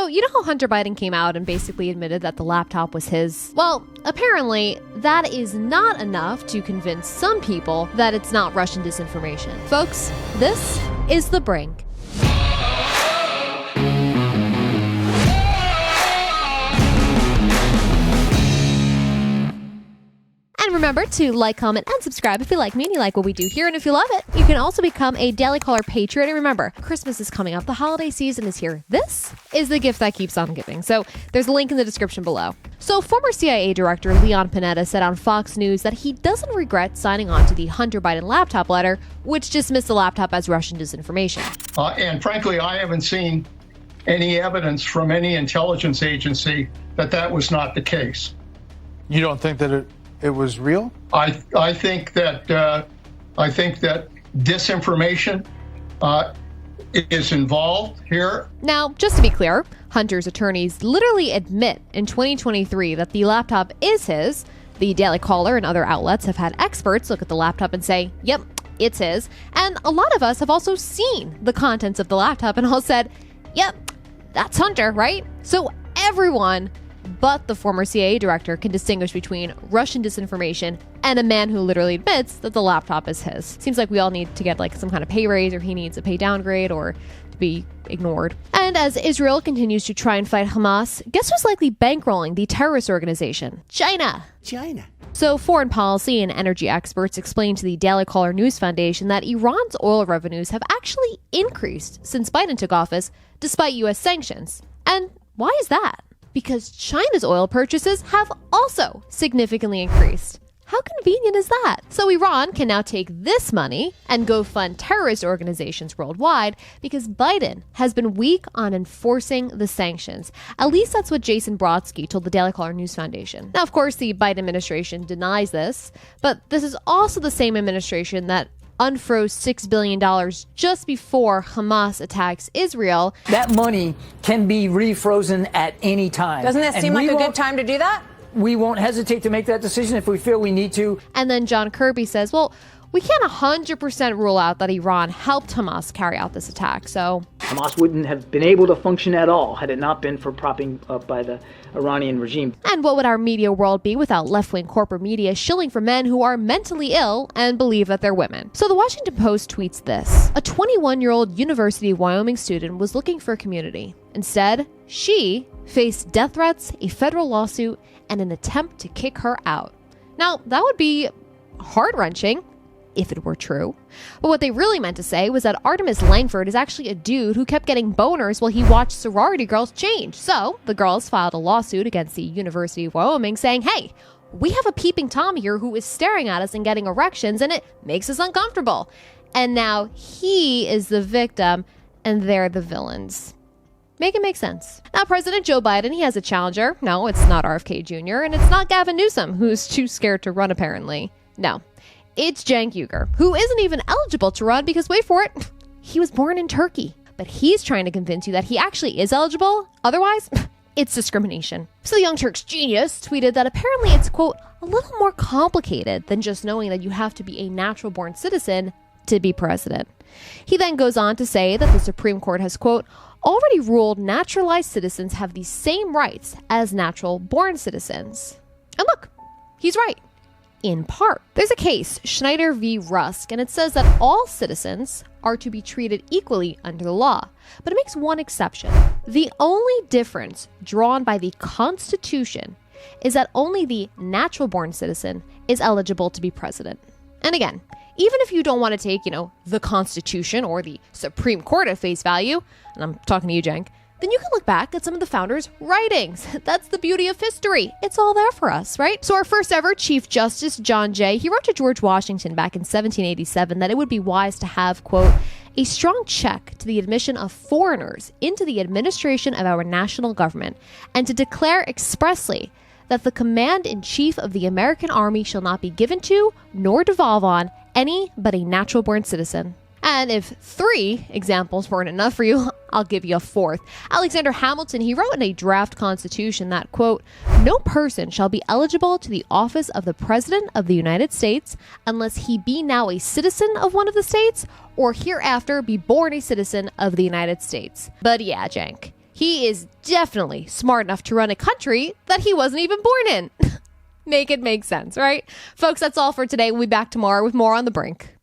So, you know how Hunter Biden came out and basically admitted that the laptop was his? Well, apparently, that is not enough to convince some people that it's not Russian disinformation. Folks, this is The Brink. And remember to like, comment, and subscribe if you like me and you like what we do here. And if you love it, you can also become a Daily Caller Patriot. And remember, Christmas is coming up. The holiday season is here. This is the gift that keeps on giving. So there's a link in the description below. So former CIA Director Leon Panetta said on Fox News that he doesn't regret signing on to the Hunter Biden laptop letter, which dismissed the laptop as Russian disinformation. And frankly, I haven't seen any evidence from any intelligence agency that that was not the case. You don't think that it was real? I think that disinformation is involved here. Now, just to be clear, Hunter's attorneys literally admit in 2023 that the laptop is his. The Daily Caller and other outlets have had experts look at the laptop and say, yep, it's his. And a lot of us have also seen the contents of the laptop and all said, yep, that's Hunter, right? So everyone but the former CIA director can distinguish between Russian disinformation and a man who literally admits that the laptop is his. Seems like we all need to get like some kind of pay raise, or he needs a pay downgrade, or to be ignored. And as Israel continues to try and fight Hamas, guess who's likely bankrolling the terrorist organization? China. So foreign policy and energy experts explained to the Daily Caller News Foundation that Iran's oil revenues have actually increased since Biden took office, despite U.S. sanctions. And why is that? Because China's oil purchases have also significantly increased. How convenient is that? So Iran can now take this money and go fund terrorist organizations worldwide because Biden has been weak on enforcing the sanctions. At least that's what Jason Brodsky told the Daily Caller News Foundation. Now, of course, the Biden administration denies this, but this is also the same administration that unfroze $6 billion just before Hamas attacks Israel. That money can be refrozen at any time. Doesn't it seem like a good time to do that? We won't hesitate to make that decision if we feel we need to. And then John Kirby says, well, we can't 100% rule out that Iran helped Hamas carry out this attack, so Hamas wouldn't have been able to function at all had it not been for propping up by the Iranian regime. And what would our media world be without left-wing corporate media shilling for men who are mentally ill and believe that they're women? So the Washington Post tweets this. A 21-year-old University of Wyoming student was looking for a community. Instead, she faced death threats, a federal lawsuit, and an attempt to kick her out. Now, that would be heart-wrenching if it were true. But what they really meant to say was that Artemis Langford is actually a dude who kept getting boners while he watched sorority girls change. So the girls filed a lawsuit against the University of Wyoming saying, hey, we have a peeping Tom here who is staring at us and getting erections, and it makes us uncomfortable. And now he is the victim and they're the villains. Make it make sense. Now, President Joe Biden, he has a challenger. No, it's not RFK Jr., and it's not Gavin Newsom, who's too scared to run, apparently. No. It's Cenk Uygur, who isn't even eligible to run because, wait for it, he was born in Turkey. But he's trying to convince you that he actually is eligible. Otherwise, it's discrimination. So the Young Turks genius tweeted that apparently it's, quote, a little more complicated than just knowing that you have to be a natural-born citizen to be president. He then goes on to say that the Supreme Court has, quote, already ruled naturalized citizens have the same rights as natural-born citizens. And look, he's right. In part. There's a case, Schneider v. Rusk, and it says that all citizens are to be treated equally under the law. But it makes one exception. The only difference drawn by the Constitution is that only the natural-born citizen is eligible to be president. And again, even if you don't want to take, the Constitution or the Supreme Court at face value, and I'm talking to you, Cenk, then you can look back at some of the founders' writings. That's the beauty of history. It's all there for us, right? So our first ever Chief Justice, John Jay, he wrote to George Washington back in 1787 that it would be wise to have, quote, a strong check to the admission of foreigners into the administration of our national government, and to declare expressly that the command-in-chief of the American army shall not be given to, nor devolve on, any but a natural-born citizen. And if 3 examples weren't enough for you, I'll give you a 4th. Alexander Hamilton, he wrote in a draft constitution that, quote, no person shall be eligible to the office of the President of the United States unless he be now a citizen of one of the states or hereafter be born a citizen of the United States. But yeah, Cenk, he is definitely smart enough to run a country that he wasn't even born in. Make it make sense, right? Folks, that's all for today. We'll be back tomorrow with more On the Brink.